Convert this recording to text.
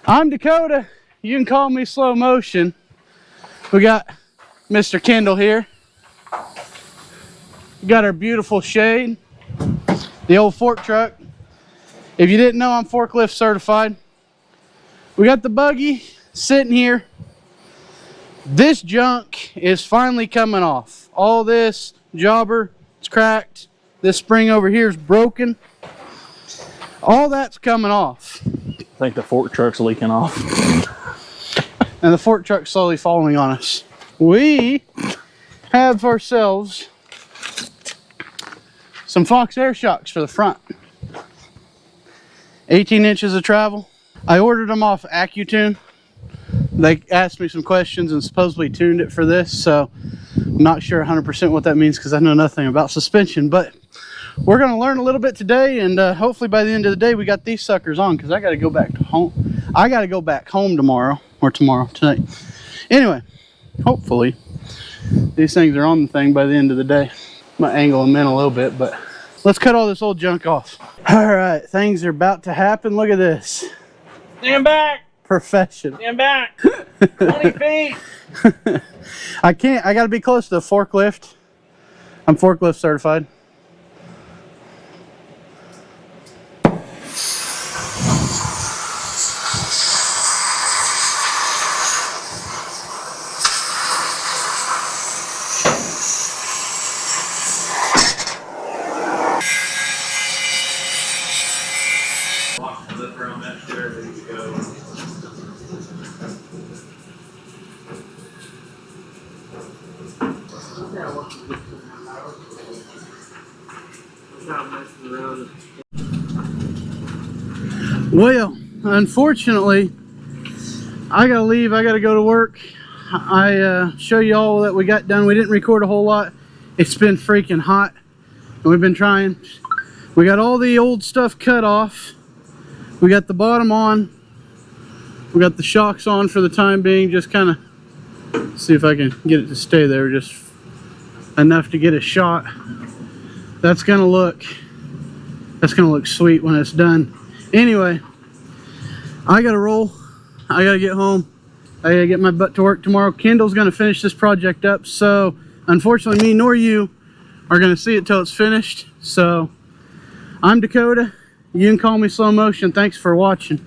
I'm Dakota. You can call me slow motion. We got Mr. Kendall here. We got our beautiful shade. The old fork truck. If you didn't know, I'm forklift certified. We got the buggy sitting here. This junk is finally coming off. All this jobber, it's cracked. This spring over here is broken. All that's coming off. I think the fork truck's leaking off. And the fork truck's slowly falling on us. We have ourselves some Fox air shocks for the front. 18 inches of travel. I ordered them off AccuTune. They asked me some questions and supposedly tuned it for this, so I'm not sure 100% what that means because I know nothing about suspension, but we're going to learn a little bit today, and hopefully by the end of the day we got these suckers on because I got to go back home. I got to go back home tomorrow, or tonight. Anyway, hopefully these things are on the thing by the end of the day. Might angle them in a little bit, but let's cut all this old junk off. All right, things are about to happen. Look at this. Stand back. Professional. Stand back. 20 feet. I can't. I got to be close to the forklift. I'm forklift certified. Well, unfortunately, I gotta leave. I gotta go to work. I show you all that we got done. We didn't record a whole lot. It's been freaking hot, and we've been trying. We got all the old stuff cut off. We got the bottom on. We got the shocks on for the time being. Just kind of see if I can get it to stay there, just enough to get a shot. That's gonna look sweet when it's done. Anyway, I gotta roll. I gotta get home. I gotta get my butt to work tomorrow. Kendall's gonna finish this project up, so unfortunately me nor you are gonna see it till it's finished. So I'm Dakota. You can call me slow motion. Thanks for watching.